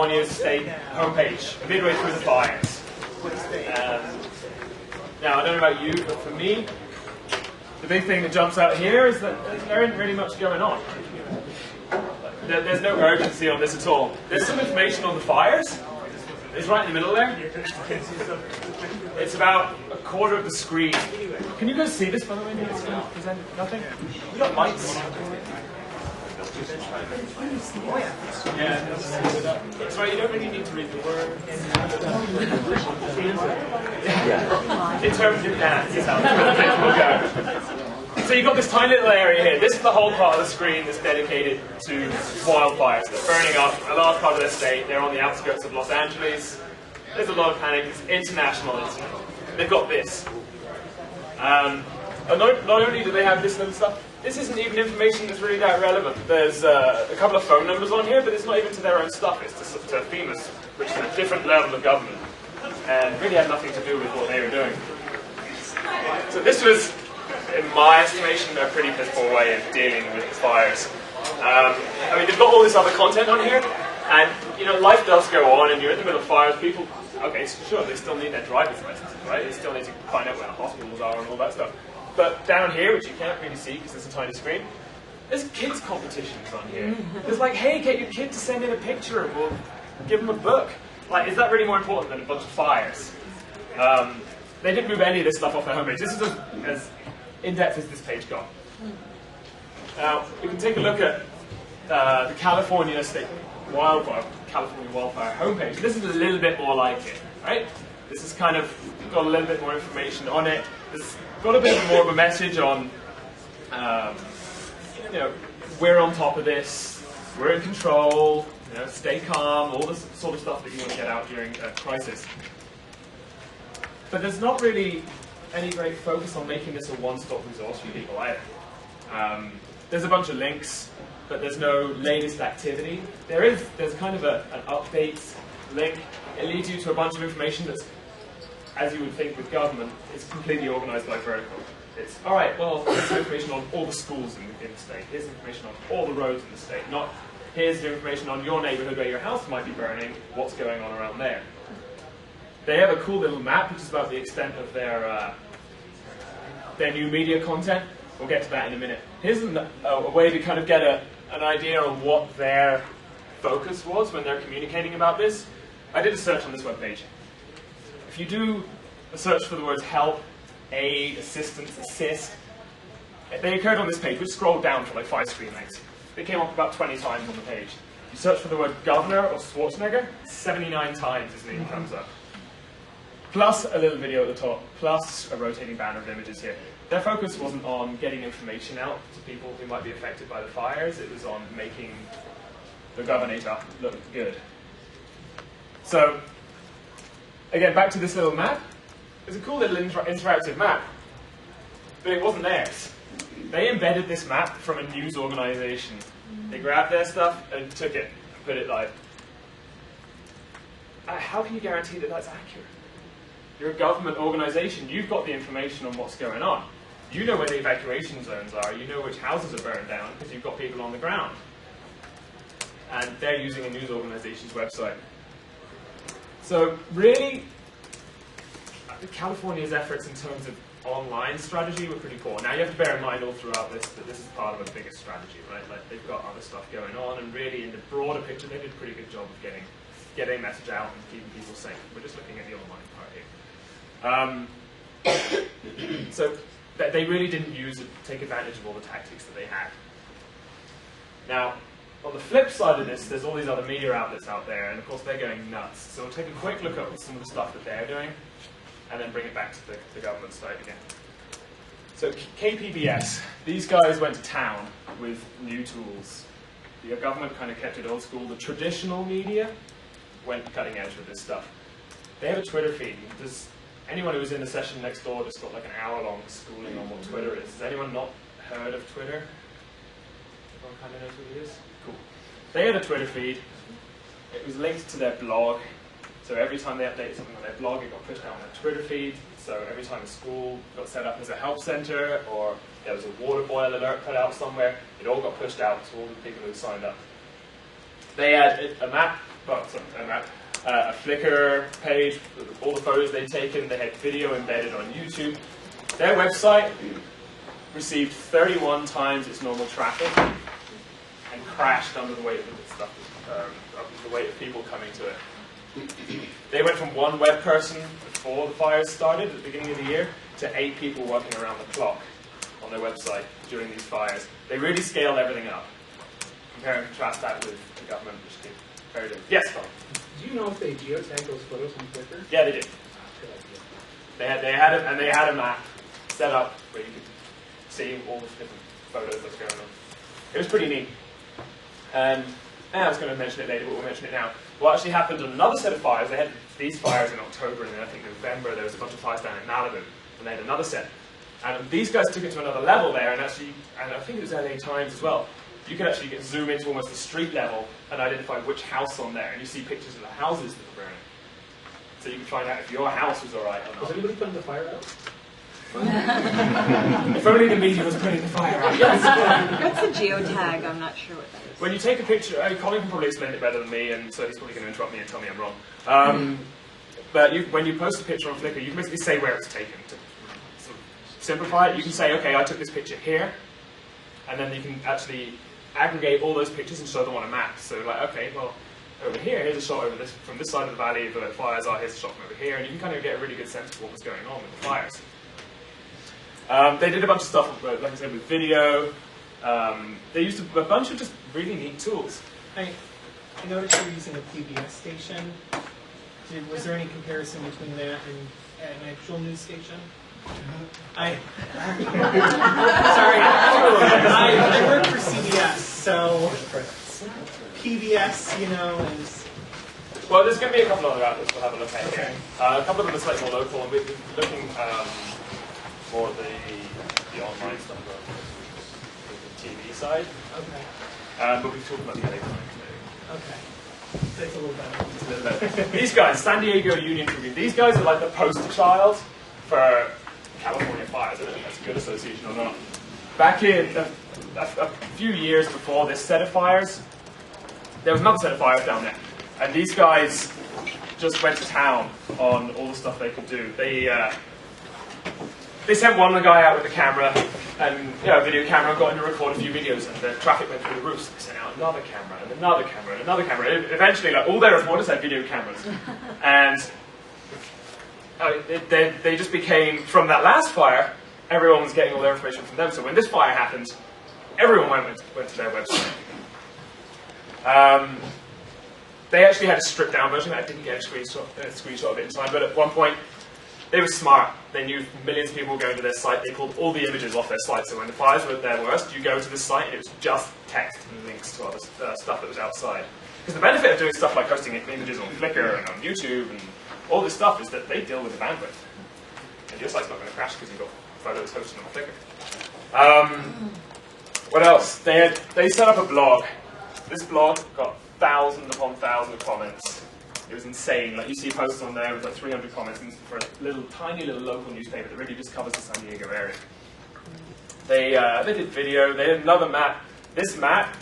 California State homepage, midway through the fires. Now, I don't know about you, but for me, the big thing that jumps out here is that there isn't really much going on. There's no urgency on this at all. There's some information on the fires. It's right in the middle there. It's about a quarter of the screen. Can you guys see this, by the way? It's going to present nothing. We got lights. Yeah, that's right. You don't really need to read the words. Interpretive dance is how the will go. So you've got this tiny little area here. This is the whole part of the screen that's dedicated to wildfires. They're burning up a large part of their state. They're on the outskirts of Los Angeles. There's a lot of panic. It's international incident. They've got this. And not only do they have this little stuff, this isn't even information that's really that relevant. There's a couple of phone numbers on here, but it's not even to their own stuff. It's to FEMA's, which is a different level of government, and really had nothing to do with what they were doing. So this was, in my estimation, a pretty piss poor way of dealing with the fires. I mean, they've got all this other content on here, and you know, life does go on, and you're in the middle of fires. People, okay, so sure, they still need their driver's licenses, right? They still need to find out where the hospitals are and all that stuff. But down here, which you can't really see because it's a tiny screen, there's kids' competitions on here. There's like, hey, get your kid to send in a picture and we'll give them a book. Like, is that really more important than a bunch of fires? They didn't move any of this stuff off their homepage. This is as in-depth as this page got. Now, we can take a look at the California wildfire homepage. This is a little bit more like it, right? This is kind of got a little bit more information on it. It's got a bit more of a message on, you know, we're on top of this, we're in control, you know, stay calm, all this sort of stuff that you want to get out during a crisis. But there's not really any great focus on making this a one-stop resource for people either. There's a bunch of links, but there's no latest activity. There's kind of an updates link. It leads you to a bunch of information that's, as you would think with government, it's completely organized by vertical. It's, all right, well, here's information on all the schools in the state. Here's information on all the roads in the state. Not, here's the information on your neighborhood where your house might be burning, what's going on around there. They have a cool little map, which is about the extent of their new media content. We'll get to that in a minute. Here's a way to kind of get an idea on what their focus was when they're communicating about this. I did a search on this webpage. If you do a search for the words help, aid, assistance, assist, they occurred on this page, which scrolled down for like 5 screen lengths. They came up about 20 times on the page. You search for the word governor or Schwarzenegger, 79 times his name comes up. Plus a little video at the top, plus a rotating banner of images here. Their focus wasn't on getting information out to people who might be affected by the fires, it was on making the governor look good. So, again, back to this little map. It's a cool little interactive map, but it wasn't theirs. They embedded this map from a news organization. They grabbed their stuff and took it and put it live. How can you guarantee that that's accurate? You're a government organization. You've got the information on what's going on. You know where the evacuation zones are. You know which houses are burned down because you've got people on the ground. And they're using a news organization's website. So really, California's efforts in terms of online strategy were pretty poor. Now you have to bear in mind all throughout this that this is part of a bigger strategy, right? Like they've got other stuff going on, and really in the broader picture they did a pretty good job of getting a message out and keeping people safe. We're just looking at the online part here. So they really didn't take advantage of all the tactics that they had. Now, on the flip side of this, there's all these other media outlets out there, and of course they're going nuts. So we'll take a quick look at some of the stuff that they're doing, and then bring it back to the government side again. So KPBS, these guys went to town with new tools. The government kind of kept it old school. The traditional media went cutting edge with this stuff. They have a Twitter feed. Does anyone who was in the session next door just got like an hour-long schooling on what Twitter is? Has anyone not heard of Twitter? Everyone kind of knows what it is? Cool. They had a Twitter feed. It was linked to their blog. So every time they updated something on their blog, it got pushed out on their Twitter feed. So every time a school got set up as a help center, or there was a water boil alert put out somewhere, it all got pushed out to all the people who signed up. They had a map, Flickr page, all the photos they'd taken. They had video embedded on YouTube. Their website received 31 times its normal traffic and crashed under the weight of the weight of people coming to it. They went from one web person before the fires started at the beginning of the year to 8 people working around the clock on their website during these fires. They really scaled everything up. Compare and contrast that with the government, which did very different. Yes, Bob? Do you know if they geotagged those photos on Flickr? Yeah, they did. They had a map set up where you could see all the different photos that's going on. It was pretty neat. I was going to mention it later, but we'll mention it now. What actually happened on another set of fires, they had these fires in October, and then I think November there was a bunch of fires down in Malibu, and they had another set. And these guys took it to another level there, and I think it was LA Times as well. You could actually zoom into almost the street level and identify which house on there, and you see pictures of the houses that were burning. So you can find out if your house was alright or not. Was anybody putting the fire out? If only the media was putting the fire out. Yes. What's a geotag? I'm not sure what that is. When you take a picture, Colin can probably explain it better than me, and so he's probably going to interrupt me and tell me I'm wrong. But when you post a picture on Flickr, you can basically say where it's taken. To sort of simplify it, you can say, okay, I took this picture here, and then you can actually aggregate all those pictures and show them on a map. So like, okay, well, over here, here's a shot over this from this side of the valley where the fires are, here's a shot from over here, and you can kind of get a really good sense of what was going on with the fires. They did a bunch of stuff, like I said, with video. They used a bunch of just really neat tools. I noticed you were using a PBS station. Was there any comparison between that and an actual news station? Sorry, I work for CBS, so PBS, is... Well, there's going to be a couple other outlets we'll have a look at. Okay. A couple of them are slightly more local, and we're looking more at the online stuff, the TV side. Okay. But we've talked about the LA Times today. Okay. That's a little better. These guys, San Diego Union Tribune, these guys are like the poster child for California fires. I don't know if that's a good association or not. Back in a few years before this set of fires, there was another set of fires down there. And these guys just went to town on all the stuff they could do. They sent one guy out with a camera, and a video camera, got in to record a few videos, and the traffic went through the roof. So they sent out another camera, and another camera, and another camera. Eventually, all their reporters had video cameras. And they just became, from that last fire, everyone was getting all their information from them. So when this fire happened, everyone went to their website. They actually had a stripped down version. I didn't get a screenshot of it in time, but at one point, they were smart. They knew millions of people were going to their site. They pulled all the images off their site. So when the fires were at their worst, you go to this site and it was just text and links to other stuff that was outside. Because the benefit of doing stuff like posting images on Flickr and on YouTube and all this stuff is that they deal with the bandwidth. And your site's not going to crash because you've got photos hosted on Flickr. What else? They set up a blog. This blog got thousands upon thousands of comments. It was insane. Like you see posts on there with like 300 comments for a tiny little local newspaper that really just covers the San Diego area. They did video. They had another map. This map,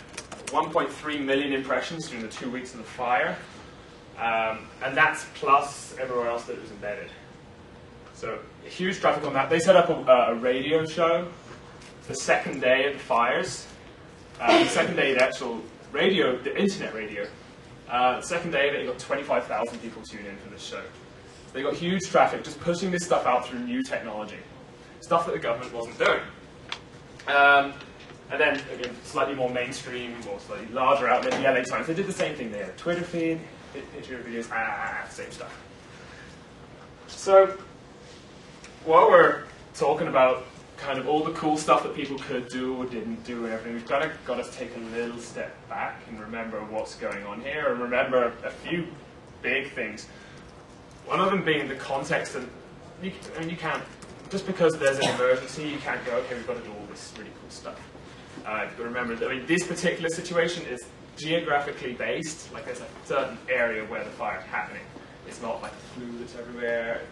1.3 million impressions during the 2 weeks of the fire, and that's plus everywhere else that it was embedded. So huge traffic on that. They set up a radio show the second day of the fires. The second day, the actual radio, the internet radio. The second day, they got 25,000 people tune in for this show. So they got huge traffic, just pushing this stuff out through new technology, stuff that the government wasn't doing. And then, again, slightly more mainstream, or slightly larger outlet, the LA Times. They did the same thing. They had a Twitter feed, picture videos, same stuff. So, while we're talking about kind of all the cool stuff that people could do or didn't do and everything, we've kind of got to take a little step back and remember what's going on here, and remember a few big things. One of them being the context of, you can't, just because there's an emergency, you can't go, okay, we've got to do all this really cool stuff. You've got to remember that, this particular situation is geographically based, like there's a certain area where the fire is happening. It's not like a flu that's everywhere.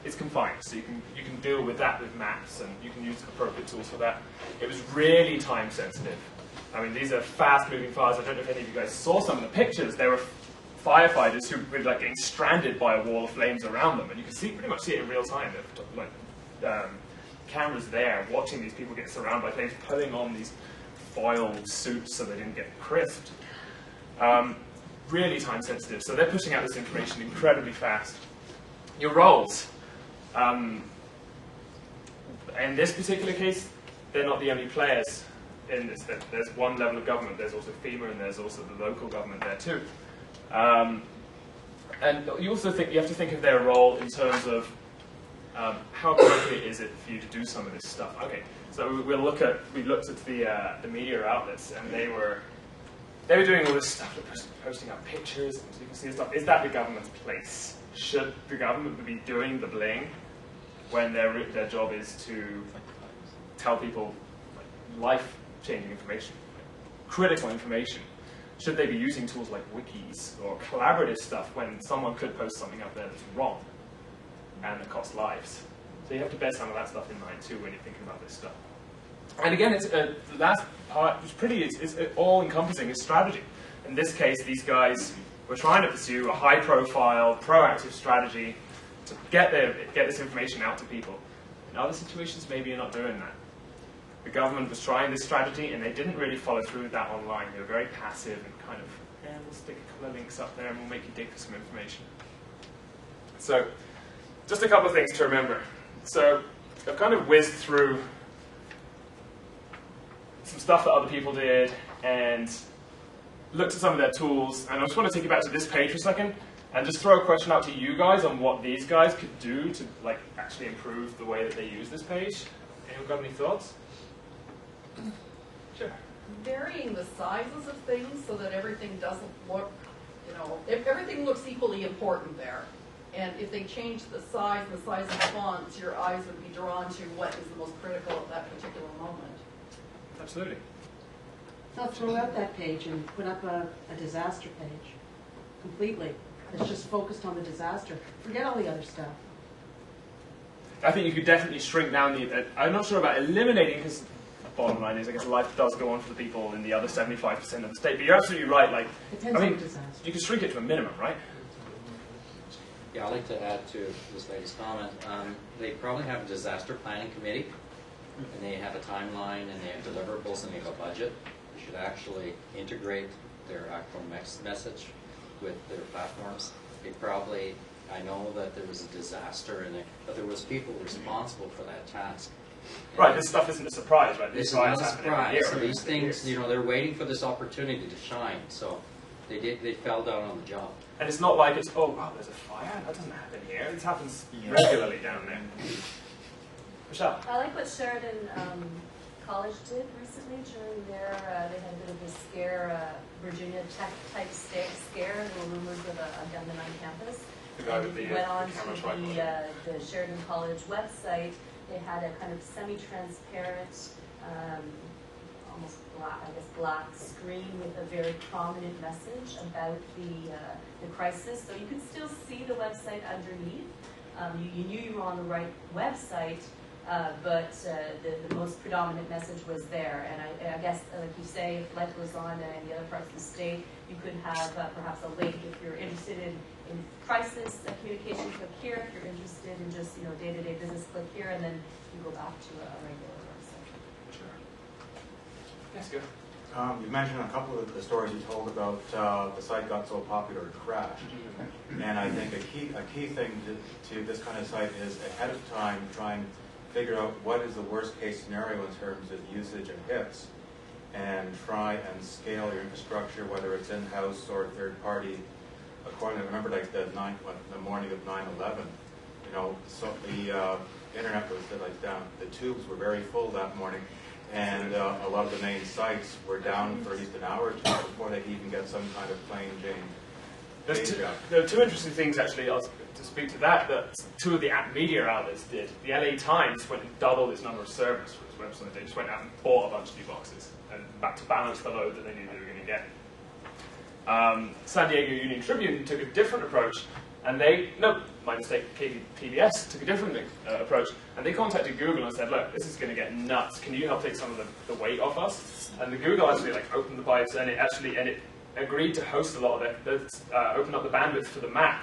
It's confined, so you can deal with that with maps, and you can use appropriate tools for that. It was really time sensitive. I mean, these are fast-moving fires. I don't know if any of you guys saw some of the pictures. They were firefighters who were like getting stranded by a wall of flames around them, and you can pretty much see it in real time. Like cameras there watching these people get surrounded by flames, putting on these foil suits so they didn't get crisped. Really time sensitive, so they're pushing out this information incredibly fast. Your roles. In this particular case, they're not the only players in this. There's one level of government, there's also FEMA, and there's also the local government there too. And you also you have to think of their role in terms of how appropriate is it for you to do some of this stuff. Okay, so we looked at the media outlets, and they were doing all this stuff, posting up pictures, and so you can see the stuff. Is that the government's place? Should the government be doing the bling when their job is to tell people life-changing information, critical information? Should they be using tools like wikis or collaborative stuff when someone could post something up there that's wrong and that costs lives? So you have to bear some of that stuff in mind too when you're thinking about this stuff. And again, it's the last part, it's all-encompassing, is strategy. In this case, these guys were trying to pursue a high-profile, proactive strategy to get this information out to people. In other situations, maybe you're not doing that. The government was trying this strategy, and they didn't really follow through with that online. They were very passive and kind of, yeah, we'll stick a couple of links up there, and we'll make you dig for some information. So, just a couple of things to remember. So, I've kind of whizzed through some stuff that other people did, and looked at some of their tools, and I just want to take you back to this page for a second, and just throw a question out to you guys on what these guys could do to actually improve the way that they use this page. Anyone got any thoughts? Sure. Varying the sizes of things so that everything doesn't look, if everything looks equally important there. And if they change the size and the size of the fonts, your eyes would be drawn to what is the most critical at that particular moment. Absolutely. So throw out that page and put up a disaster page completely. It's just focused on the disaster. Forget all the other stuff. I think you could definitely shrink down I'm not sure about eliminating, because the bottom line is, I guess life does go on for the people in the other 75% of the state. But you're absolutely right. Depends on the disaster. You can shrink it to a minimum, right? Yeah, I'd like to add to this lady's comment. They probably have a disaster planning committee, and they have a timeline, and they have deliverables, and they have a budget. They should actually integrate their actual message with their platforms. They probably, I know that there was a disaster in it, but there was people responsible for that task. Right, this stuff isn't a surprise, right? This is not a surprise. So these things, they're waiting for this opportunity to shine. So they fell down on the job. And it's not like it's, oh, wow, there's a fire. That doesn't happen here. This happens regularly down there. Michelle? I like what Sheridan College did recently during their, they had a bit of a scare, Virginia Tech type scare. There were rumors of a gunman on campus. And if you went on to the Sheridan College website, they had a kind of semi-transparent, almost black screen with a very prominent message about the crisis. So you could still see the website underneath. You knew you were on the right website, but the most predominant message was there. And I guess, like you say, if life goes on in the other parts of the state, you could have perhaps a link if you're interested in crisis communication, click here. If you're interested in just day-to-day business, click here, and then you go back to a regular website. Sure. Yes, good. You mentioned a couple of the stories you told about the site got so popular it crashed. And I think a key thing to this kind of site is ahead of time try and figure out what is the worst case scenario in terms of usage and hits, and try and scale your infrastructure, whether it's in-house or third party. According to, remember, like the morning of 9/11, so the internet was down. The tubes were very full that morning, and a lot of the main sites were down for at least an hour or two before they could even get some kind of plain Jane. There are two interesting things actually to speak to that two of the media outlets did. The LA Times went and doubled its number of servers for its website. They just went out and bought a bunch of new boxes and back to balance the load that they knew they were going to get. San Diego Union Tribune took a different approach, and my mistake, PBS took a different approach, and they contacted Google and said, look, this is going to get nuts. Can you help take some of the weight off us? And the Google actually opened the pipes, and it agreed to host a lot of open up the bandwidth for the map,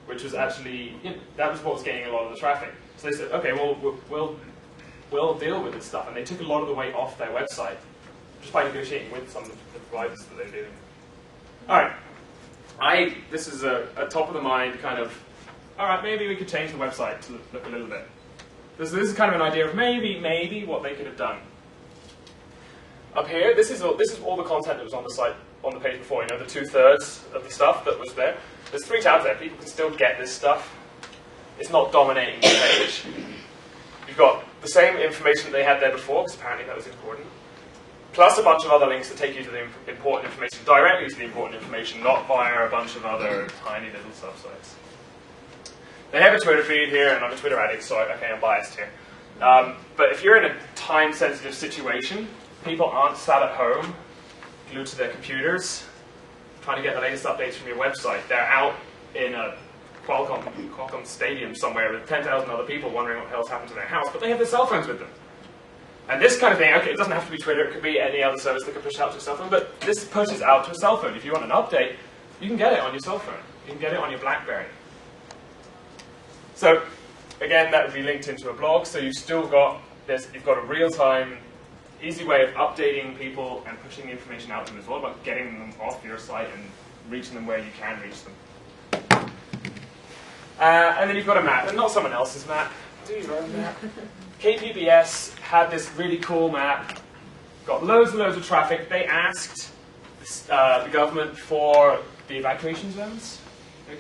which was actually, that was what was getting a lot of the traffic. So they said, okay, well, we'll deal with this stuff. And they took a lot of the weight off their website just by negotiating with some of the providers that they're dealing with. All right, this is a top of the mind kind of, all right, maybe we could change the website to look a little bit. This is kind of an idea of maybe what they could have done. Up here, this is all the content that was on the site, on the page before, the 2/3 of the stuff that was there. There's 3 tabs there. People can still get this stuff. It's not dominating the page. You've got the same information they had there before, because apparently that was important, plus a bunch of other links that take you to the important information, directly to the important information, not via a bunch of other tiny little subsites. They have a Twitter feed here, and I'm a Twitter addict, so okay, I'm biased here. But if you're in a time-sensitive situation, people aren't sat at home, glued to their computers, trying to get the latest updates from your website. They're out in a Qualcomm stadium somewhere with 10,000 other people wondering what the hell's happened to their house, but they have their cell phones with them. And this kind of thing, okay, it doesn't have to be Twitter, it could be any other service that can push out to a cell phone, but this pushes out to a cell phone. If you want an update, you can get it on your cell phone. You can get it on your BlackBerry. So, again, that would be linked into a blog, so you've still got this, you've got a real-time, easy way of updating people and pushing the information out to them. It's all about getting them off your site and reaching them where you can reach them. And then you've got a map, and not someone else's map. Do your own map. KPBS had this really cool map, got loads and loads of traffic. They asked the government for the evacuation zones.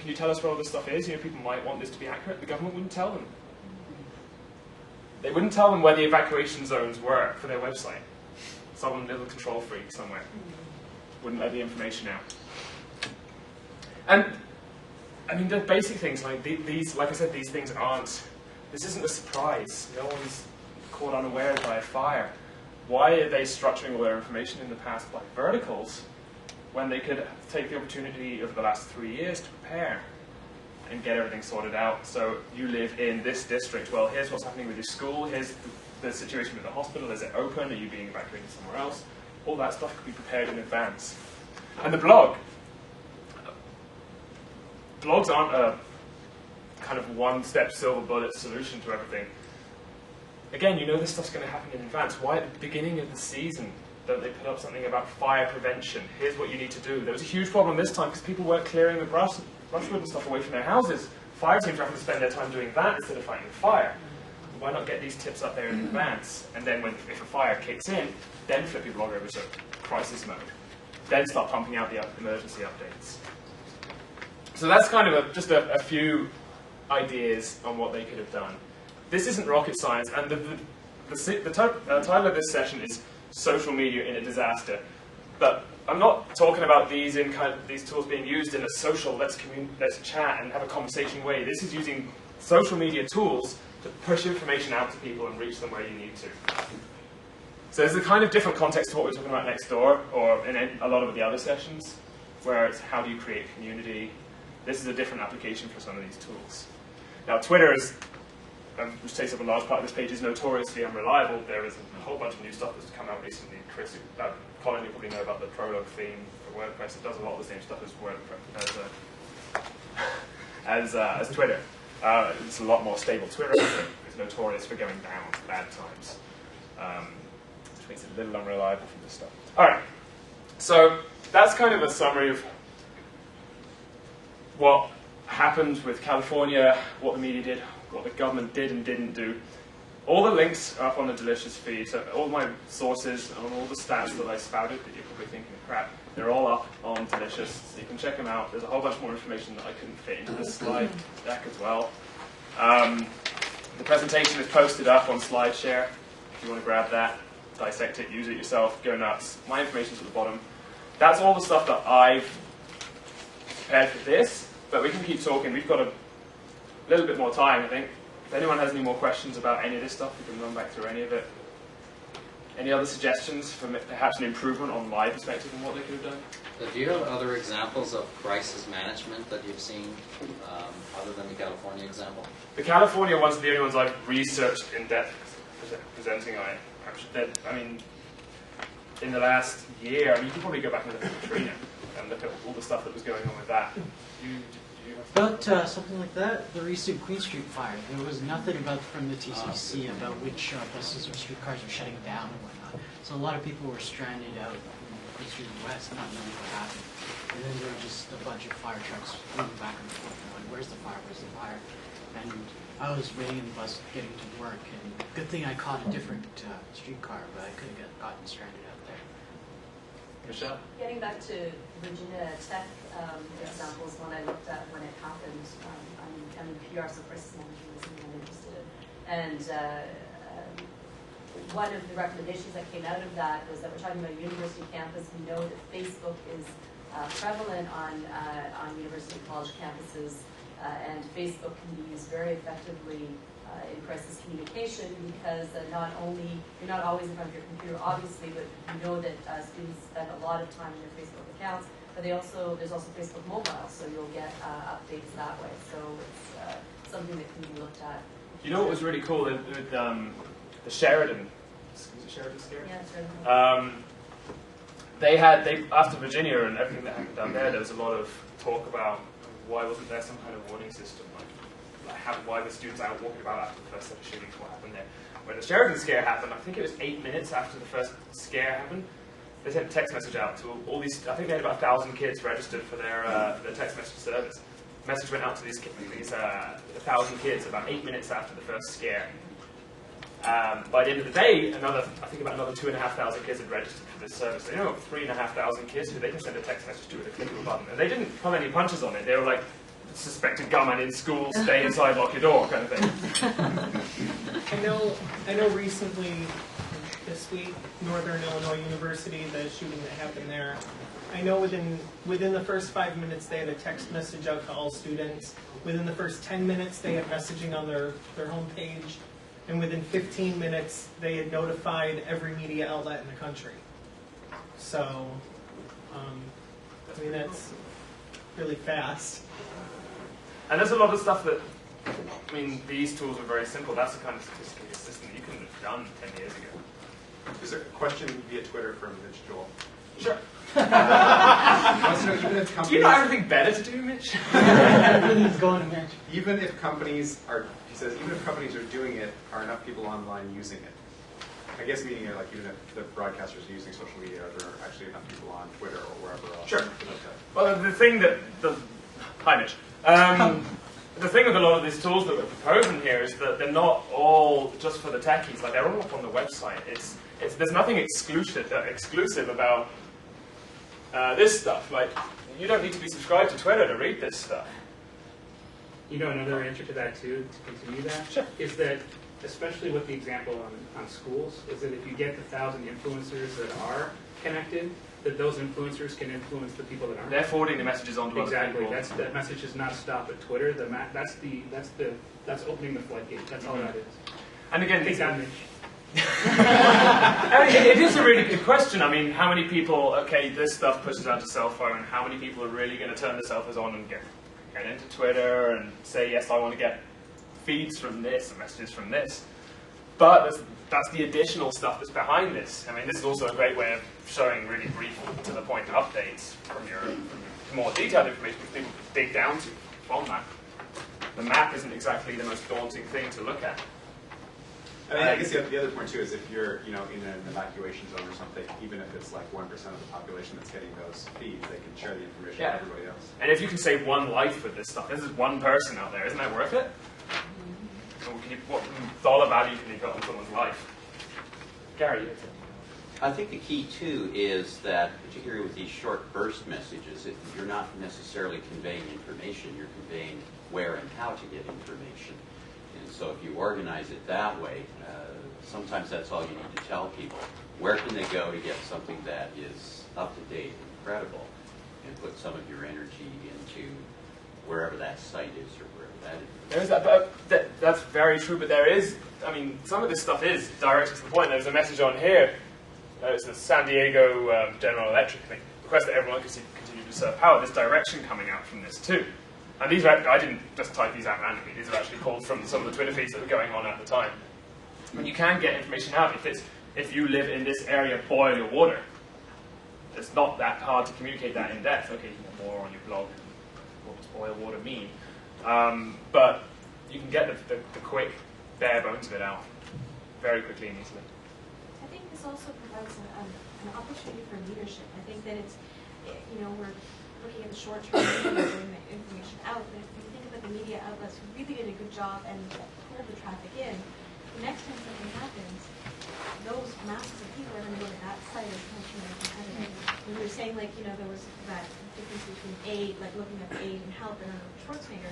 Can you tell us where all this stuff is? People might want this to be accurate. The government wouldn't tell them. They wouldn't tell them where the evacuation zones were for their website. Some little control freak somewhere wouldn't let the information out. And I mean, the basic things like these, like I said, these things aren't. This isn't a surprise. No one's caught unaware by a fire. Why are they structuring all their information in the past by verticals when they could take the opportunity over the last 3 years to prepare and get everything sorted out? So you live in this district. Well, here's what's happening with your school. Here's the situation with the hospital. Is it open? Are you being evacuated somewhere else? All that stuff could be prepared in advance. And the blog. Blogs aren't a kind of one-step silver bullet solution to everything. Again, this stuff's going to happen in advance. Why at the beginning of the season don't they put up something about fire prevention? Here's what you need to do. There was a huge problem this time because people weren't clearing the brushwood and stuff away from their houses. Fire teams are having to spend their time doing that instead of fighting the fire. Why not get these tips up there in advance? And then if a fire kicks in, then flip your blog over to crisis mode. Then start pumping out the emergency updates. So that's kind of just a few ideas on what they could have done. This isn't rocket science, and the title of this session is Social Media in a Disaster. But I'm not talking about these tools being used in a social, let's chat and have a conversation way. This is using social media tools to push information out to people and reach them where you need to. So there's a kind of different context to what we're talking about next door, or in a lot of the other sessions, where it's how do you create community. This is a different application for some of these tools. Now, Twitter is, which takes up a large part of this page, is notoriously unreliable. There is a whole bunch of new stuff that's come out recently. Colin, you probably know about the Prolog theme for WordPress. It does a lot of the same stuff as WordPress, as Twitter. It's a lot more stable. Twitter is notorious for going down at bad times, which makes it a little unreliable from this stuff. All right, so that's kind of a summary of what happened with California, what the media did, what the government did and didn't do. All the links are up on the Delicious feed, so all my sources and all the stats that I spouted that you're probably thinking of crap, they're all up on Delicious, so you can check them out. There's a whole bunch more information that I couldn't fit into this slide deck as well. The presentation is posted up on SlideShare. If you want to grab that, dissect it, use it yourself, go nuts. My information's at the bottom. That's all the stuff that I've prepared for this. But we can keep talking. We've got a little bit more time, I think. If anyone has any more questions about any of this stuff, we can run back through any of it. Any other suggestions for perhaps an improvement on my perspective on what they could have done? Do you have other examples of crisis management that you've seen, other than the California example? The California ones are the only ones I've researched in depth, presenting. in the last year, I mean, you can probably go back and look at Katrina and look at all the stuff that was going on with that. About something like that, the recent Queen Street fire, there was nothing about from the TCC about which buses or streetcars were shutting down and whatnot. So a lot of people were stranded out in Queen Street West, not knowing what happened. And then there were just a bunch of fire trucks moving back and forth, going, where's the fire, where's the fire? And I was waiting in the bus getting to work, and good thing I caught a different streetcar, but I could have gotten stranded out there. Michelle? Getting back to Virginia Tech examples, one I looked at when it happened. I'm in PR, so crisis management is something I'm interested in. And one of the recommendations that came out of that was that we're talking about a university campus. We know that Facebook is prevalent on university college campuses, and Facebook can be used very effectively in crisis communication because you're not always in front of your computer, obviously, but you know that students spend a lot of time in their Facebook accounts, but there's also Facebook Mobile, so you'll get updates that way. So it's something that can be looked at. You know what was really cool with the Sheridan? Was it Sheridan Scare? Yeah, Sheridan. They after Virginia and everything that happened down there was a lot of talk about why wasn't there some kind of warning system, why the students out walking about after the first set of shootings, what happened there. When the Sheridan scare happened, I think it was 8 minutes after the first scare happened, they sent a text message out to all these, I think they had about 1,000 kids registered for their text message service. The message went out to these 1,000 kids about 8 minutes after the first scare. By the end of the day, I think about another 2,500 kids had registered for this service. They know 3,500 kids who they can send a text message to with a click of a button. And they didn't pull any punches on it. They were like, suspected gunman in school, stay inside, lock your door, kind of thing. I know recently, this week, Northern Illinois University, the shooting that happened there, I know within the first 5 minutes they had a text message out to all students. Within the first 10 minutes they had messaging on their homepage. And within 15 minutes they had notified every media outlet in the country. So, I mean, that's really fast. And there's a lot of stuff that, I mean, these tools are very simple. That's the kind of sophisticated system that you couldn't have done 10 years ago. There's a question via Twitter from Mitch Joel. Sure. Do you know everything better to do, Mitch? Everything's going to Mitch. Even if companies are, he says, even if companies are doing it, are enough people online using it? I guess meaning like even if the broadcasters are using social media, are there actually enough people on Twitter or wherever else? Sure. Well, the thing that hi, Mitch. The thing with a lot of these tools that we're proposing here is that they're not all just for the techies. Like, they're all up on the website. There's nothing exclusive about this stuff. Like, you don't need to be subscribed to Twitter to read this stuff. You know, another answer to that too, to continue that, sure, is that, especially with the example on schools, is that if you get the 1,000 influencers that are connected, that those influencers can influence the people that aren't. They're forwarding the messages on to other people. Exactly. That message does not stop at Twitter. That's opening the floodgate. That's all that is. And again, take that, Mitch. I mean, it is a really good question. I mean, how many people? Okay, this stuff pushes out to cell phone. How many people are really going to turn the cell phones on and get into Twitter and say, yes, I want to get feeds from this and messages from this? But that's the additional stuff that's behind this. I mean, this is also a great way of showing really brief, to the point updates from your more detailed information that people can dig down to from that. The map isn't exactly the most daunting thing to look at. I mean, I guess the other point too is if you're, in an evacuation zone or something, even if it's like 1% of the population that's getting those feeds, they can share the information with everybody else. And if you can save one life with this stuff, this is one person out there, isn't that worth it? So what dollar value can you put on someone's life? Gary, you I think the key too is that, particularly with these short burst messages, if you're not necessarily conveying information, you're conveying where and how to get information. And so if you organize it that way, sometimes that's all you need to tell people. Where can they go to get something that is up to date and credible, and put some of your energy into wherever that site is or wherever that is. That's very true, but there is, I mean, some of this stuff is directed to the point. There's a message on here. It's the San Diego General Electric thing. Request that everyone continue to serve power. There's direction coming out from this too. And these are, I didn't just type these out randomly. These are actually pulled from some of the Twitter feeds that were going on at the time. And you can get information out if if you live in this area, boil your water. It's not that hard to communicate that in depth. Okay, you have more on your blog. What does boil water mean? But you can get the quick, bare bones of it out very quickly and easily. I think this also provides an opportunity for leadership. I think that it's, we're looking at the short term and getting the information out, but if you think about the media outlets who really did a good job and pulled the traffic in, the next time something happens, those masses of people are going to go to that site as much more competitive. When we were saying, there was that difference between aid, like looking at aid and help and Schwarzenegger.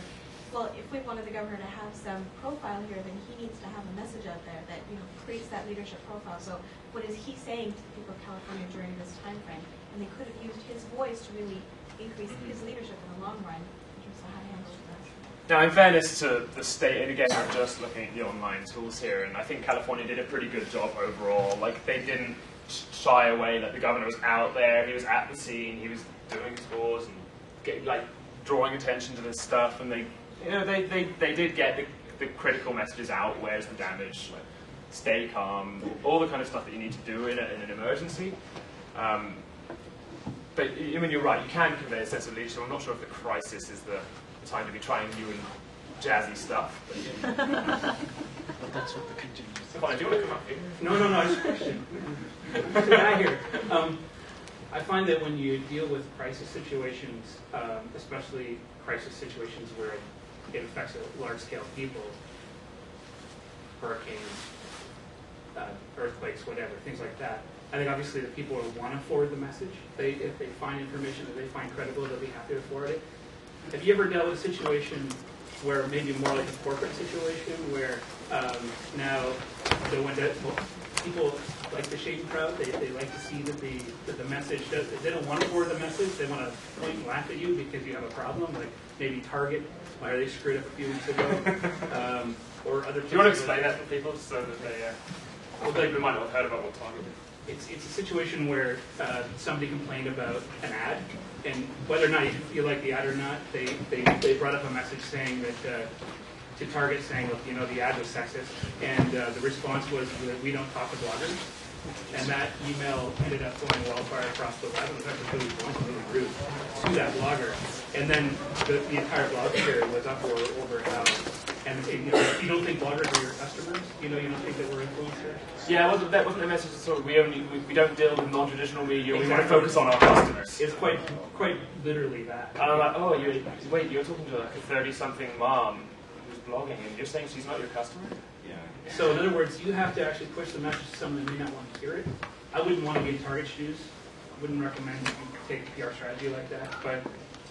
Well, if we wanted the governor to have some profile here, then he needs to have a message out there that creates that leadership profile. So what is he saying to the people of California during this time frame? And they could have used his voice to really increase his leadership in the long run in terms of how to handle that. Now, in fairness to the state, and again, I'm just looking at the online tools here, and I think California did a pretty good job overall. Like, they didn't shy away. Like, the governor was out there, he was at the scene, he was doing his tours and drawing attention to this stuff, and they did get the critical messages out. Where's the damage? Like, stay calm. All the kind of stuff that you need to do in an emergency. But I mean, you're right. You can convey a sense of leadership. I'm not sure if the crisis is the time to be trying new and jazzy stuff. But that's what the continues. Fine, do you want to come up here? No, it's a question. What's the guy here? I find that when you deal with crisis situations, especially crisis situations where it affects a large-scale people, hurricanes, earthquakes, whatever, things like that, I think obviously the people will want to forward the message. If they find information that they find credible, they'll be happy to forward it. Have you ever dealt with a situation where maybe more like a corporate situation where now people like the shady crowd, they like to see that the message they don't want to forward the message, they want to point and laugh at you because you have a problem, like maybe Target, why they screwed up a few weeks ago, or other. Do you want to explain that to people so that they might not have heard about what Target is? It's a situation where somebody complained about an ad, and whether or not you feel like the ad or not, they brought up a message saying that to Target saying, look, the ad was sexist, and the response was that we don't talk to bloggers, and that email ended up going wildfire across the web. It was actually really blunt and really rude to that blogger, and then the entire blog share was up over how. And if you don't think bloggers are your customers, you don't think that we're influencers. Yeah, that wasn't the message. So we don't deal with non-traditional media. Exactly. We want to focus on our customers. It's quite literally that. And I'm like, oh, you're talking to like a 30-something mom who's blogging, and you're saying she's not your customer? Yeah. So in other words, you have to actually push the message to someone that may not want to hear it. I wouldn't want to be in Target shoes. I wouldn't recommend you take a PR strategy like that. But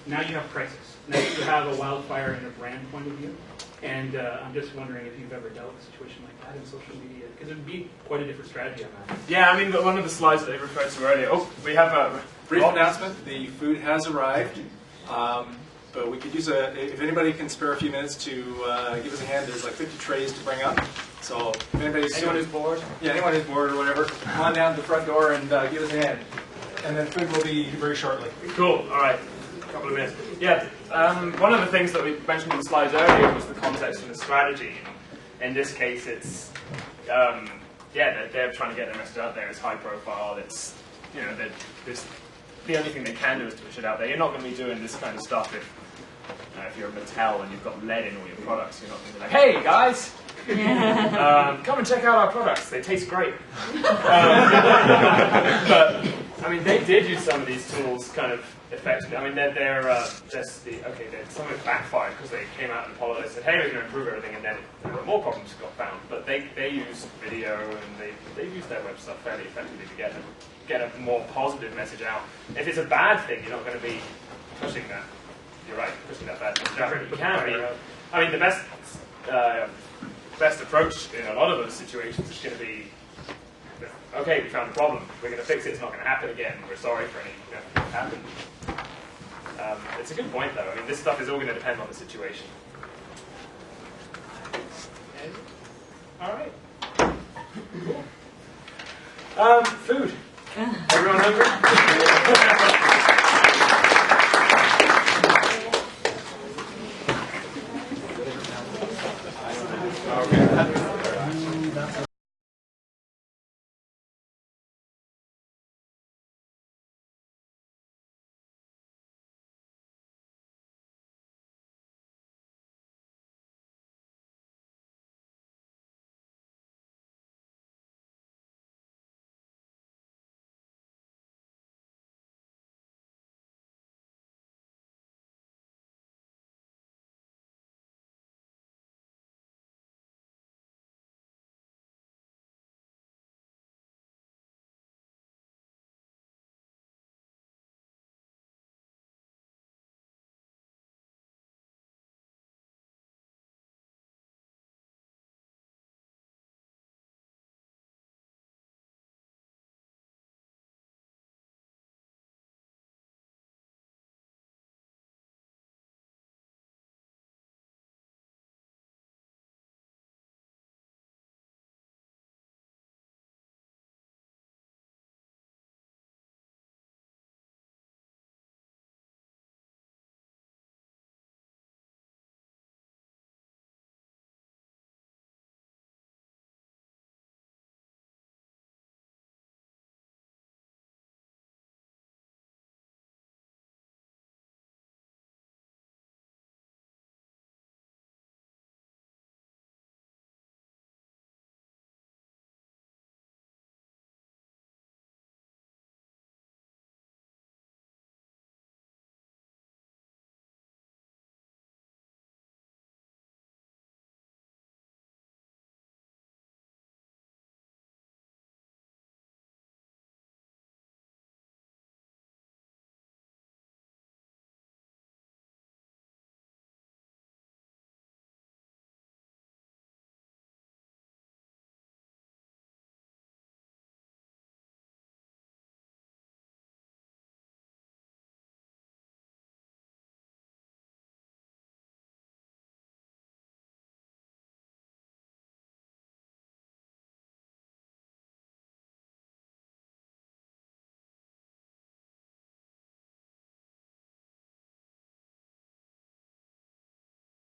now you have crisis. Now you have a wildfire in a brand point of view. And I'm just wondering if you've ever dealt with a situation like that in social media, because it would be quite a different strategy on that. Yeah, I mean, one of the slides that they referred to earlier. Oh, we have a brief announcement. The food has arrived, but we could use if anybody can spare a few minutes to give us a hand. There's like 50 trays to bring up. So if anyone who's bored, anyone who's bored or whatever, come on down to the front door and give us a hand. And then food will be very shortly. Cool. All right. A couple of minutes. Yeah. One of the things that we mentioned in the slides earlier was the context and the strategy. In this case, it's they're trying to get their message out there. It's high profile. It's the only thing they can do is to push it out there. You're not going to be doing this kind of stuff if you're a Mattel and you've got lead in all your products. You're not going to be like, hey guys, come and check out our products. They taste great. But I mean, they did use some of these tools kind of effectively. I mean, some of it backfired because they came out and apologized, said, hey, we're going to improve everything, and then more problems got found. But they used video and they used their web stuff fairly effectively to get a more positive message out. If it's a bad thing, you're not going to be pushing that. You're right, pushing that bad message out. You can be. I mean, the best approach in a lot of those situations is going to be, okay, we found a problem. We're going to fix it. It's not going to happen again. We're sorry for anything that happened. It's a good point, though. I mean, this stuff is all going to depend on the situation. All right. Cool. Food. Everyone hungry?